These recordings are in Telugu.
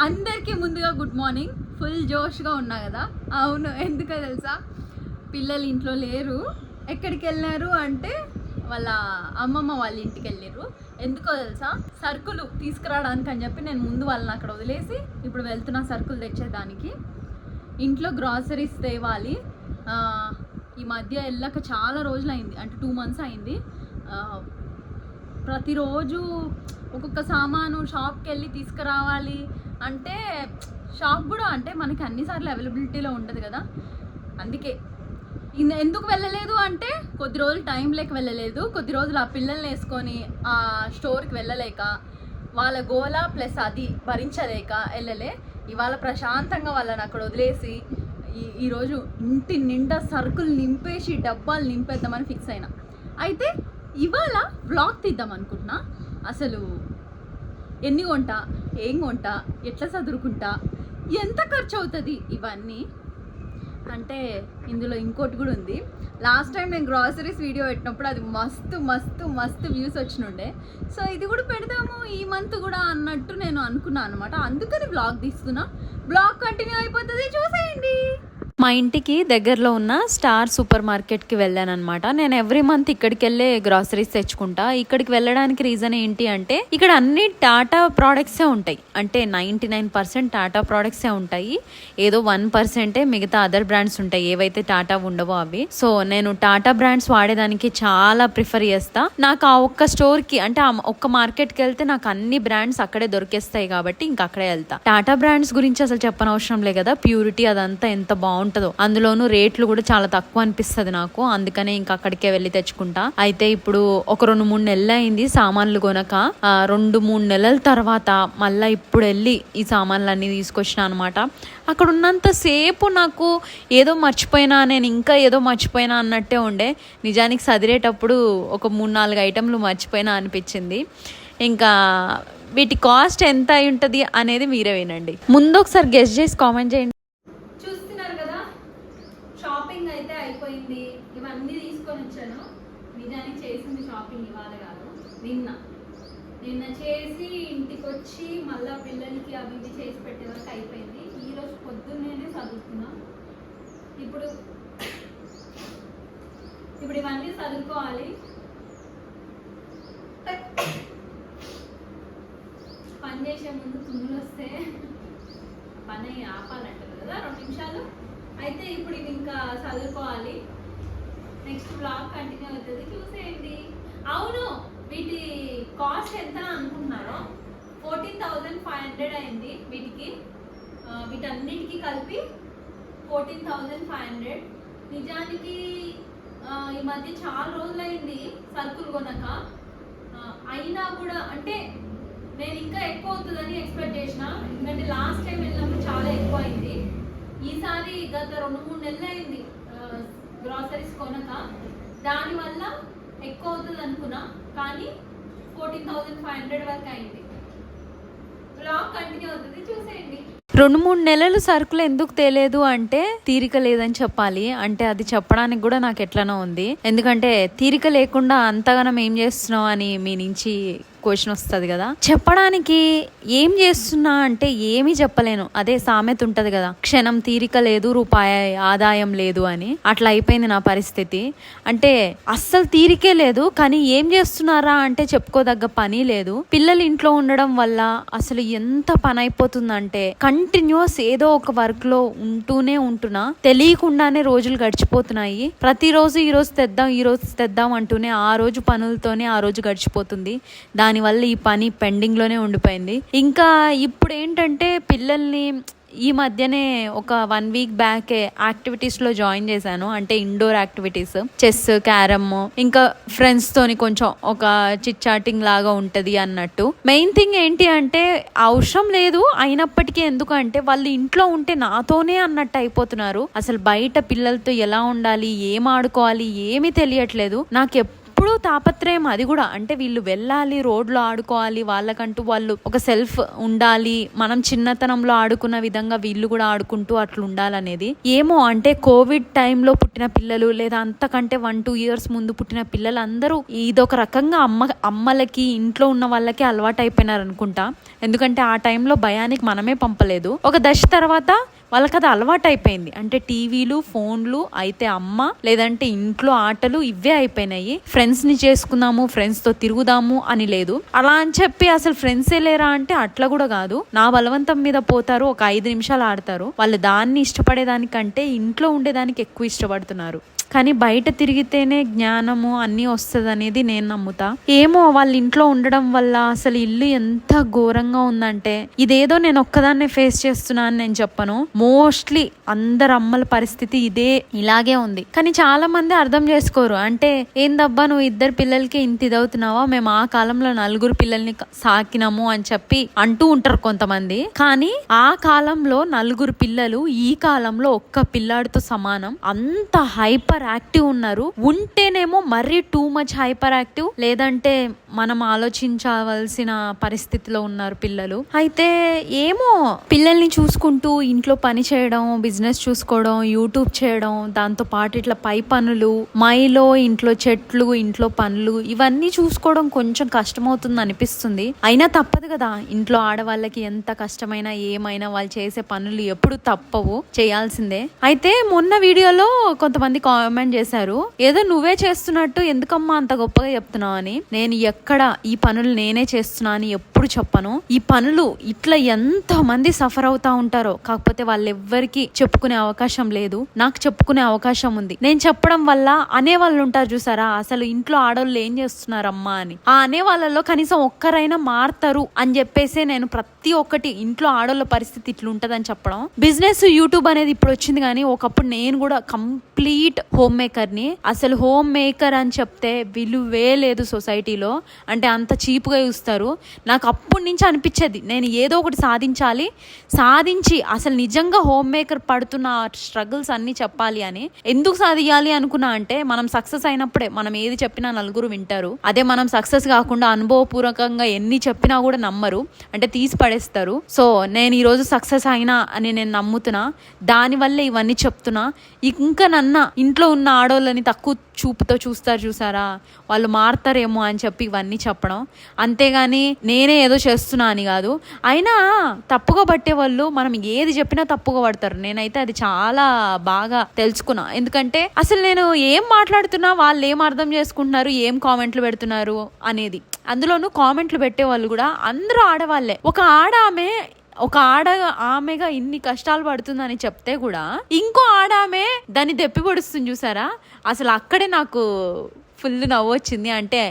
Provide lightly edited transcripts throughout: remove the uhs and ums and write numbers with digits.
అందరికీ ముందుగా గుడ్ మార్నింగ్. ఫుల్ జోష్గా ఉన్నా కదా. అవును, ఎందుకో తెలుసా, పిల్లలు ఇంట్లో లేరు. ఎక్కడికి వెళ్ళారు అంటే వాళ్ళ అమ్మమ్మ వాళ్ళ ఇంటికి వెళ్ళారు. ఎందుకో తెలుసా, సరుకులు తీసుకురావడానికి అని చెప్పి నేను ముందు వాళ్ళని అక్కడ వదిలేసి ఇప్పుడు వెళ్తున్నా సరుకులు తెచ్చేదానికి. ఇంట్లో గ్రాసరీస్ తేవాలి. ఈ మధ్య వెళ్ళాక చాలా రోజులు అయింది, అంటే 2 months అయింది. ప్రతిరోజు ఒక్కొక్క సామాను షాప్కి వెళ్ళి తీసుకురావాలి అంటే షాప్ కూడా అంటే మనకి అన్నిసార్లు అవైలబిలిటీలో ఉండదు కదా. అందుకే ఎందుకు వెళ్ళలేదు అంటే కొద్ది రోజులు టైం లేక వెళ్ళలేదు, కొద్ది రోజులు ఆ పిల్లల్ని వేసుకొని ఆ స్టోర్కి వెళ్ళలేక వాళ్ళ గోల ప్లస్ అది భరించలేక వెళ్ళలే. ఇవాళ ప్రశాంతంగా వాళ్ళని అక్కడ వదిలేసి ఈరోజు ఇంటి నిండా సరుకులు నింపేసి డబ్బాలు నింపేద్దామని ఫిక్స్ అయినా. అయితే ఇవాళ వ్లాగ్ తీద్దాం అనుకుంటున్నా. అసలు ఎన్ని కొంటా, ఏం కొంటా, ఎట్లా చదువుకుంటా, ఎంత ఖర్చు అవుతుంది ఇవన్నీ అంటే ఇందులో ఇంకోటి కూడా ఉంది. లాస్ట్ టైం నేను గ్రాసరీస్ వీడియో పెట్టినప్పుడు అది మస్తు మస్తు మస్తు వ్యూస్ వచ్చినుండే. సో ఇది కూడా పెడదాము ఈ మంత్ కూడా అన్నట్టు నేను అనుకున్నాను అనమాట. అందుకని బ్లాగ్ తీస్తున్నా. బ్లాగ్ కంటిన్యూ అయిపోతుంది, చూసేయండి. మా ఇంటికి దగ్గరలో ఉన్న స్టార్ సూపర్ మార్కెట్కి వెళ్ళాను అనమాట. నేను ఎవ్రీ మంత్ ఇక్కడికి వెళ్ళే గ్రాసరీస్ తెచ్చుకుంటా. ఇక్కడికి వెళ్ళడానికి రీజన్ ఏంటి అంటే ఇక్కడ అన్ని టాటా ప్రోడక్ట్సే ఉంటాయి. అంటే 99% టాటా ప్రోడక్ట్సే ఉంటాయి. ఏదో 1% మిగతా అదర్ బ్రాండ్స్ ఉంటాయి, ఏవైతే టాటా ఉండవో అవి. సో నేను టాటా బ్రాండ్స్ వాడేదానికి చాలా ప్రిఫర్ చేస్తా. నాకు ఆ ఒక్క స్టోర్కి అంటే ఆ ఒక్క మార్కెట్కి వెళ్తే నాకు అన్ని బ్రాండ్స్ అక్కడే దొరికేస్తాయి కాబట్టి ఇంకా అక్కడే వెళ్తా. టాటా బ్రాండ్స్ గురించి అసలు చెప్పనవసరం లే కదా. ప్యూరిటీ అదంతా ఎంత బాగుంటుందో, అందులోనూ రేట్లు కూడా చాలా తక్కువ అనిపిస్తుంది నాకు. అందుకనే ఇంకా అక్కడికే వెళ్ళి తెచ్చుకుంటా. అయితే ఇప్పుడు ఒక 2-3 నెలలు అయింది సామాన్లు కొనక. 2-3 నెలల తర్వాత మళ్ళీ ఇప్పుడు వెళ్ళి ఈ సామాన్లు అన్ని తీసుకొచ్చిన అనమాట. అక్కడ ఉన్నంత సేపు నాకు ఏదో మర్చిపోయినా, నేను ఇంకా ఏదో మర్చిపోయినా అన్నట్టే ఉండే. నిజానికి చదివేటప్పుడు ఒక 3-4 ఐటెంలు మర్చిపోయినా అనిపించింది. ఇంకా వీటి కాస్ట్ ఎంత అయి ఉంటుంది అనేది మీరే వినండి. ముందు ఒకసారి గెస్ చేసి కామెంట్ చేయండి. షాపింగ్ అయితే అయిపోయింది. ఇవన్నీ తీసుకొని వచ్చాను. నిజానికి చేసింది షాపింగ్ ఇవాళ కాదు, నిన్న చేసి ఇంటికి వచ్చి మళ్ళీ పిల్లలకి అవి ఇవి చేసి పెట్టే వరకు అయిపోయింది. ఈరోజు పొద్దున్నే చదువుతున్నా. ఇప్పుడు ఇవన్నీ చదువుకోవాలి. పని చేసే ముందు తుమ్ములు వస్తే పని ఆపాలంటారు కదా 2 నిమిషాలు. అయితే ఇప్పుడు ఇది ఇంకా చదువుకోవాలి. నెక్స్ట్ బ్లాగ్ కంటిన్యూ అవుతుంది, చూసేయండి. అవును, వీటి కాస్ట్ ఎంత అనుకుంటున్నారో 14,500 అయింది వీటికి. వీటన్నిటికీ కలిపి 14,500. నిజానికి ఈ మధ్య చాలా రోజులైంది సరుకులు కొనక. అయినా కూడా అంటే నేను ఇంకా ఎక్కువ అవుతుందని ఎక్స్పెక్ట్ చేసిన, ఎందుకంటే లాస్ట్ టైం వెళ్ళినప్పుడు చాలా ఎక్కువ అయింది. ఈసారి గత 2-3 నెలలు అయింది గ్రాసరీస్ కొనక. దానివల్ల ఎక్కువ అవుతుంది అనుకున్నా, కానీ 14,500 వరకు అయింది. బ్లాగ్ కంటిన్యూ అవుతుంది, చూసేయండి. 2-3 నెలలు సరుకులు ఎందుకు తేలేదు అంటే తీరిక లేదని చెప్పాలి. అంటే అది చెప్పడానికి కూడా నాకు ఎట్లనో ఉంది. ఎందుకంటే తీరిక లేకుండా అంతగానం ఏం చేస్తున్నావు అని మీ నుంచి క్వశ్చన్ వస్తుంది కదా. చెప్పడానికి ఏం చేస్తున్నా అంటే ఏమీ చెప్పలేను. అదే సామెత ఉంటది కదా, క్షణం తీరిక లేదు రూపాయి ఆదాయం లేదు అని. అట్లా అయిపోయింది నా పరిస్థితి. అంటే అస్సలు తీరికే లేదు, కానీ ఏం చేస్తున్నారా అంటే చెప్పుకోదగ్గ పని లేదు. పిల్లలు ఇంట్లో ఉండడం వల్ల అసలు ఎంత పని అయిపోతుందంటే కంటిన్యూస్ ఏదో ఒక వర్క్ లో ఉంటున్నా తెలియకుండానే రోజులు గడిచిపోతున్నాయి. ప్రతిరోజు ఈ రోజు తెద్దాం అంటూనే ఆ రోజు పనులతోనే ఆ రోజు గడిచిపోతుంది. దానివల్ల ఈ పని పెండింగ్లోనే ఉండిపోయింది. ఇంకా ఇప్పుడు ఏంటంటే పిల్లల్ని ఈ మధ్యనే ఒక 1 వీక్ బ్యాక్ యాక్టివిటీస్లో జాయిన్ చేశాను. అంటే ఇండోర్ యాక్టివిటీస్, చెస్, క్యారమ్, ఇంకా ఫ్రెండ్స్ తోని కొంచెం ఒక చిట్ చాటింగ్ లాగా ఉంటుంది అన్నట్టు. మెయిన్ థింగ్ ఏంటి అంటే అవసరం లేదు అయినప్పటికీ, ఎందుకంటే వాళ్ళు ఇంట్లో ఉంటే నాతోనే అన్నట్టు అయిపోతున్నారు. అసలు బయట పిల్లలతో ఎలా ఉండాలి, ఏం ఆడుకోవాలి ఏమీ తెలియట్లేదు. నాకు ఎప్పుడు తాపత్రయం అది కూడా, అంటే వీళ్ళు వెళ్ళాలి, రోడ్లో ఆడుకోవాలి, వాళ్ళకంటూ వాళ్ళు ఒక సెల్ఫ్ ఉండాలి, మనం చిన్నతనంలో ఆడుకున్న విధంగా వీళ్ళు కూడా ఆడుకుంటూ అట్లా ఉండాలనేది. ఏమో అంటే కోవిడ్ టైంలో పుట్టిన పిల్లలు లేదా అంతకంటే 1-2 years ముందు పుట్టిన పిల్లలు అందరూ ఇదొక రకంగా అమ్మలకి ఇంట్లో ఉన్న వాళ్ళకి అలవాటు అయిపోయినారు అనుకుంటా. ఎందుకంటే ఆ టైంలో భయానికి మనమే పంపలేదు. ఒక దశ తర్వాత వాళ్ళకి అది అలవాటు అయిపోయింది. అంటే టీవీలు, ఫోన్లు, అయితే అమ్మ లేదంటే ఇంట్లో ఆటలు ఇవే అయిపోయినాయి. ఫ్రెండ్స్ని చేసుకుందాము, ఫ్రెండ్స్తో తిరుగుదాము అని లేదు. అలా అని చెప్పి అసలు ఫ్రెండ్సే లేరా అంటే అట్లా కూడా కాదు. నా బలవంతం మీద పోతారు, ఒక 5 నిమిషాలు ఆడతారు. వాళ్ళు దాన్ని ఇష్టపడేదానికంటే ఇంట్లో ఉండేదానికి ఎక్కువ ఇష్టపడుతున్నారు. కానీ బయట తిరిగితేనే జ్ఞానము అన్నీ వస్తుంది అనేది నేను నమ్ముతా. ఏమో వాళ్ళ ఇంట్లో ఉండడం వల్ల అసలు ఇల్లు ఎంత ఘోరంగా ఉందంటే, ఇదేదో నేను ఒక్కదాన్నే ఫేస్ చేస్తున్నా అని నేను చెప్పను. మోస్ట్లీ అందరు అమ్మల పరిస్థితి ఇలాగే ఉంది. కానీ చాలా మంది అర్థం చేసుకోరు. అంటే ఏందబ్బా నువ్వు 2 పిల్లలకి ఇంత ఇదవుతున్నావా, మేము ఆ కాలంలో 4 పిల్లల్ని సాకినాము అని చెప్పి అంటూ ఉంటారు కొంతమంది. కానీ ఆ కాలంలో 4 పిల్లలు ఈ కాలంలో ఒక్క పిల్లాడితో సమానం. అంత హైపర్ యాక్టివ్ ఉన్నారు. ఉంటేనేమో మరీ టూ మచ్ హైపర్ యాక్టివ్, లేదంటే మనం ఆలోచించవలసిన పరిస్థితిలో ఉన్నారు పిల్లలు. అయితే ఏమో పిల్లల్ని చూసుకుంటూ ఇంట్లో పని చేయడం, బిజినెస్ చూసుకోవడం, యూట్యూబ్ చేయడం, దాంతో పాటు ఇట్లా పై పనులు, మైలో ఇంట్లో చెట్లు, ఇంట్లో పనులు, ఇవన్నీ చూసుకోవడం కొంచెం కష్టమవుతుంది అనిపిస్తుంది. అయినా తప్పదు కదా, ఇంట్లో ఆడవాళ్ళకి ఎంత కష్టమైనా ఏమైనా వాళ్ళు చేసే పనులు ఎప్పుడు తప్పవు, చేయాల్సిందే. అయితే మొన్న వీడియోలో కొంతమంది కామెంట్ చేశారు, ఏదో నువ్వే చేస్తున్నట్టు ఎందుకమ్మా అంత గొప్పగా చెప్తున్నావు అని. నేను ఎక్కడ ఈ పనులు నేనే చేస్తున్నా అని ఎప్పుడు చెప్పను. ఈ పనులు ఇట్లా ఎంత మంది సఫర్ అవుతా ఉంటారో, కాకపోతే వాళ్ళెవ్వరికి చెప్పుకునే అవకాశం లేదు. నాకు చెప్పుకునే అవకాశం ఉంది. నేను చెప్పడం వల్ల అనేవాళ్ళు ఉంటారు చూసారా, అసలు ఇంట్లో ఆడవాళ్ళు ఏం చేస్తున్నారమ్మా అని. ఆ అనే వాళ్ళలో కనీసం ఒక్కరైనా మారుతారు అని చెప్పేసి నేను ప్రతి ఒక్కటి ఇంట్లో ఆడవాళ్ళ పరిస్థితి ఇట్లుంటదని చెప్పడం. బిజినెస్, యూట్యూబ్ అనేది ఇప్పుడు వచ్చింది, కానీ ఒకప్పుడు నేను కూడా కంప్లీట్ హోమ్ మేకర్ని. అసలు హోమ్ మేకర్ అని చెప్తే విలువే లేదు సొసైటీలో. అంటే అంత చీప్గా చూస్తారు. నాకు అప్పటి నుంచి అనిపించేది నేను ఏదో ఒకటి సాధించి అసలు నిజంగా హోమ్ మేకర్ పడుతున్న స్ట్రగుల్స్ అన్నీ చెప్పాలి అని. ఎందుకు సాధించాలి అనుకున్నా అంటే, మనం సక్సెస్ అయినప్పుడే మనం ఏది చెప్పినా 4 వింటారు. అదే మనం సక్సెస్ కాకుండా అనుభవపూర్వకంగా ఎన్ని చెప్పినా కూడా నమ్మరు, అంటే తీసి పడేస్తారు. సో నేను ఈరోజు సక్సెస్ అయినా అని నేను నమ్ముతున్నా. దానివల్లే ఇవన్నీ చెప్తున్నా. ఇంకా ఇంట్లో ఉన్న ఆడవాళ్ళని తక్కువ చూపుతో చూసారా, వాళ్ళు మారుతారేమో అని చెప్పి ఇవన్నీ చెప్పడం. అంతేగాని నేనే ఏదో చేస్తున్నా అని కాదు. అయినా తప్పుగా పట్టే వాళ్ళు మనం ఏది చెప్పినా తప్పుగా పడతారు. నేనైతే అది చాలా బాగా తెలుసుకున్నా. ఎందుకంటే అసలు నేను ఏం మాట్లాడుతున్నా, వాళ్ళు ఏం అర్థం చేసుకుంటున్నారు, ఏం కామెంట్లు పెడుతున్నారు అనేది. అందులోనూ కామెంట్లు పెట్టే వాళ్ళు కూడా అందరూ ఆడవాళ్ళే. ఒక ఆమెగా ఇన్ని కష్టాలు పడుతుందని చెప్తే కూడా ఇంకో ఆడామె దాన్ని దెప్పి పొడుస్తుంది చూసారా, అసలు అక్కడే నాకు ఫుల్ నవ్వొచ్చింది. అంటే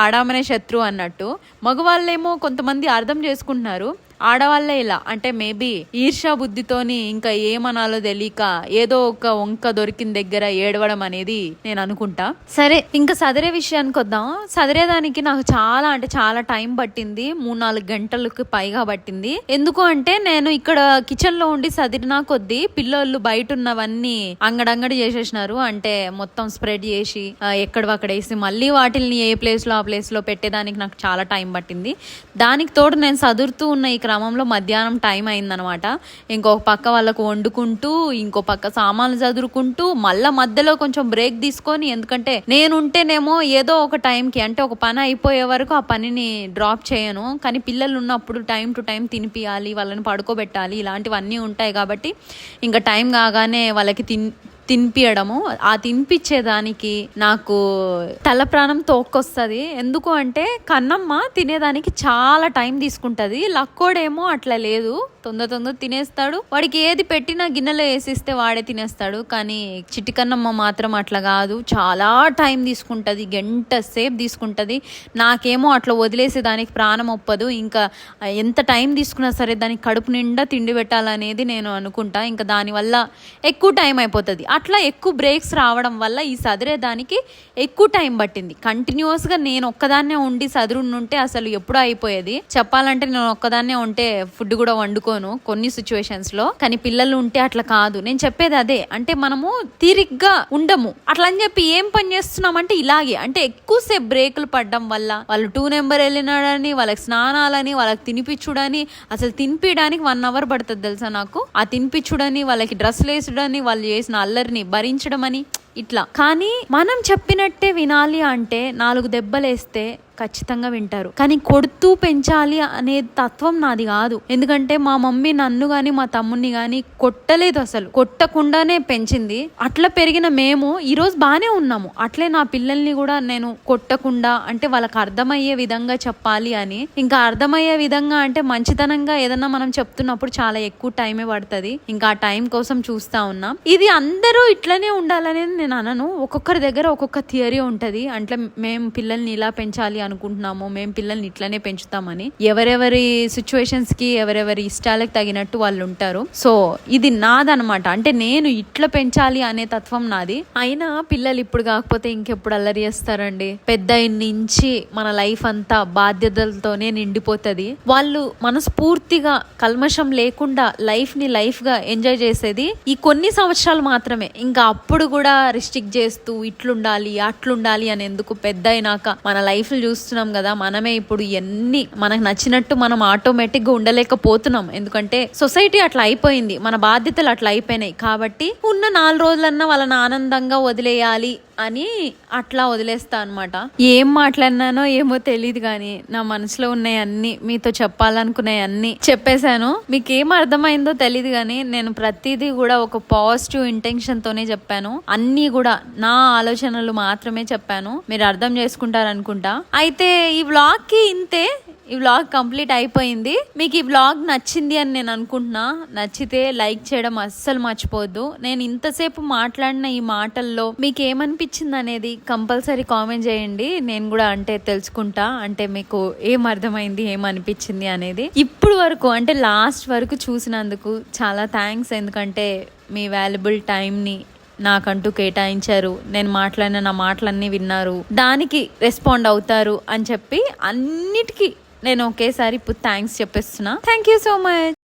ఆడామనే శత్రువు అన్నట్టు. మగవాళ్ళేమో కొంతమంది అర్థం చేసుకుంటున్నారు, ఆడవాళ్ళే ఇలా. అంటే మేబీ ఈర్ష్యా బుద్ధితోని ఇంకా ఏమనాలో తెలియక ఏదో ఒక వంక దొరికిన దగ్గర ఏడవడం అనేది నేను అనుకుంటా. సరే, ఇంకా సదరే విషయానికి వద్దాం. సదరేదానికి నాకు చాలా టైం పట్టింది. 3-4 గంటలకు పైగా పట్టింది. ఎందుకు అంటే నేను ఇక్కడ కిచెన్ లో ఉండి సదిరినా కొద్దీ పిల్లోళ్ళు బయట ఉన్నవన్నీ అంగడంగడి చేసేసినారు. అంటే మొత్తం స్ప్రెడ్ చేసి ఎక్కడవక్కడ వేసి మళ్ళీ వాటిల్ని ఏ ప్లేస్ లో ఆ ప్లేస్ లో పెట్టేదానికి నాకు చాలా టైం పట్టింది. దానికి తోడు నేను సదురుతూ ఉన్న ఈ క్రమంలో మధ్యాహ్నం టైం అయిందనమాట. ఇంకొక పక్క వాళ్ళకు వండుకుంటూ, ఇంకో పక్క సామాన్లు చదురుకుంటూ, మధ్యలో కొంచెం బ్రేక్ తీసుకొని, ఎందుకంటే నేనుంటేనేమో ఏదో ఒక టైంకి, అంటే ఒక పని అయిపోయే వరకు ఆ పనిని డ్రాప్ చేయను. కానీ పిల్లలు ఉన్నప్పుడు టైం టు టైం తినిపియాలి, వాళ్ళని పడుకోబెట్టాలి, ఇలాంటివన్నీ ఉంటాయి. కాబట్టి ఇంకా టైం కాగానే వాళ్ళకి తినిపించడము, ఆ తినిపించేదానికి నాకు తల ప్రాణం తోక్కొస్తుంది. ఎందుకు అంటే కన్నమ్మ తినేదానికి చాలా టైం తీసుకుంటుంది. లక్కోడేమో అట్లా లేదు, తొందర తినేస్తాడు. వాడికి ఏది పెట్టినా గిన్నెలో వేసిస్తే వాడే తినేస్తాడు. కానీ చిట్టి కన్నమ్మ మాత్రం అట్లా కాదు, చాలా టైం తీసుకుంటుంది, గంట సేపు తీసుకుంటుంది. నాకేమో అట్లా వదిలేసే దానికి ప్రాణం ఒప్పదు. ఇంకా ఎంత టైం తీసుకున్నా సరే దానికి కడుపు నిండా తిండి పెట్టాలనేది నేను అనుకుంటా. ఇంకా దానివల్ల ఎక్కువ టైం అయిపోతుంది. ఆ అట్లా ఎక్కువ బ్రేక్స్ రావడం వల్ల ఈ సదిరేదానికి ఎక్కువ టైం పట్టింది. కంటిన్యూస్గా నేను ఒక్కదాన్నే ఉండి సదురుంటే అసలు ఎప్పుడూ అయిపోయేది. చెప్పాలంటే నేను ఒక్కదాన్నే ఉంటే ఫుడ్ కూడా వండుకోను కొన్ని సిచ్యువేషన్స్ లో, కానీ పిల్లలు ఉంటే అట్లా కాదు. నేను చెప్పేది అదే, అంటే మనము తీరిగ్గా ఉండము. అట్లా అని చెప్పి ఏం పని చేస్తున్నామంటే ఇలాగే, అంటే ఎక్కువసేపు బ్రేకులు పడడం వల్ల వాళ్ళు 2 నెంబర్ వెళ్ళినాడని, వాళ్ళకి స్నానాలని, వాళ్ళకి తినిపించుడని, అసలు తినిపించడానికి 1 hour పడుతుంది తెలుసా నాకు. ఆ తినిపించుడని, వాళ్ళకి డ్రెస్సులు వేసుడని, వాళ్ళు చేసిన అల్లరిని భరించడం అని ఇట్లా. కానీ మనం చెప్పినట్టే వినాలి అంటే 4 దెబ్బలేస్తే ఖచ్చితంగా వింటారు. కానీ కొడుతూ పెంచాలి అనే తత్వం నాది కాదు. ఎందుకంటే మా మమ్మీ నన్ను గాని మా తమ్ముడిని గాని కొట్టలేదు, అసలు కొట్టకుండానే పెంచింది. అట్లా పెరిగిన మేము ఈ రోజు బానే ఉన్నాము. అట్లే నా పిల్లల్ని కూడా నేను కొట్టకుండా, అంటే వాళ్ళకి అర్థమయ్యే విధంగా చెప్పాలి అని. ఇంకా అర్థమయ్యే విధంగా అంటే మంచితనంగా ఏదన్నా మనం చెప్తున్నప్పుడు చాలా ఎక్కువ టైమే పడుతుంది. ఇంకా ఆ టైం కోసం చూస్తా ఉన్నాం. ఇది అందరూ ఇట్లనే ఉండాలనేది నేను అనను. ఒక్కొక్కరి దగ్గర ఒక్కొక్క థియరీ ఉంటది. అంటే మేము పిల్లల్ని ఇలా పెంచాలి అనుకుంటున్నాము, మేము పిల్లల్ని ఇట్లనే పెంచుతామని. ఎవరెవరి సిచ్యువేషన్స్ కి, ఎవరెవరి ఇష్టాలకు తగినట్టు వాళ్ళు ఉంటారు. సో ఇది నాదనమాట. అంటే నేను ఇట్లా పెంచాలి అనే తత్వం నాది. అయినా పిల్లలు ఇప్పుడు కాకపోతే ఇంకెప్పుడు అల్లరి చేస్తారండి. పెద్ద నుంచి మన లైఫ్ అంతా బాధ్యతలతోనే నిండిపోతుంది. వాళ్ళు మనస్ఫూర్తిగా కల్మషం లేకుండా లైఫ్ ని లైఫ్ గా ఎంజాయ్ చేసేది ఈ కొన్ని సంవత్సరాలు మాత్రమే. ఇంకా అప్పుడు కూడా రిస్ట్రిక్ట్ చేస్తూ ఇట్లుండాలి అట్లుండాలి అని ఎందుకు, పెద్ద అయినాక మన లైఫ్ చూస్తున్నాం కదా, మనమే ఇప్పుడు ఎన్ని మనకు నచ్చినట్టు మనం ఆటోమేటిక్ గా ఉండలేకపోతున్నాం. ఎందుకంటే సొసైటీ అట్లా అయిపోయింది, మన బాధ్యతలు అట్లా అయిపోయినాయి. కాబట్టి ఉన్న 4 రోజులన్నా వాళ్ళని ఆనందంగా వదిలేయాలి అని అట్లా వదిలేస్తా అనమాట. ఏం మాట్లాడినానో ఏమో తెలియదు, కానీ నా మనసులో ఉన్నాయన్నీ, మీతో చెప్పాలనుకున్నాయన్నీ చెప్పేశాను. మీకు ఏం అర్థమైందో తెలియదు, కానీ నేను ప్రతిదీ కూడా ఒక పాజిటివ్ ఇంటెన్షన్ తోనే చెప్పాను. అన్నీ కూడా నా ఆలోచనలు మాత్రమే చెప్పాను. మీరు అర్థం చేసుకుంటారనుకుంటా. అయితే ఈ వ్లాగ్ కి ఇంతే. ఈ వ్లాగ్ కంప్లీట్ అయిపోయింది. మీకు ఈ వ్లాగ్ నచ్చింది అని నేను అనుకుంటున్నా. నచ్చితే లైక్ చేయడం అస్సలు మర్చిపోవద్దు. నేను ఇంతసేపు మాట్లాడిన ఈ మాటల్లో మీకు ఏమనిపించింది అనేది కంపల్సరీ కామెంట్ చేయండి. నేను కూడా అంటే తెలుసుకుంటా, అంటే మీకు ఏం అర్థమైంది, ఏమనిపించింది అనేది. ఇప్పుడు వరకు అంటే లాస్ట్ వరకు చూసినందుకు చాలా థ్యాంక్స్. ఎందుకంటే మీ వాల్యుబుల్ టైంని నాకంటూ కేటాయించారు. నేను మాట్లాడిన నా మాటలన్నీ విన్నారు, దానికి రెస్పాండ్ అవుతారు అని చెప్పి అన్నిటికీ నేను ఒకేసారి ఇప్పుడు థ్యాంక్స్ చెప్పేస్తున్నా. Thank you so much.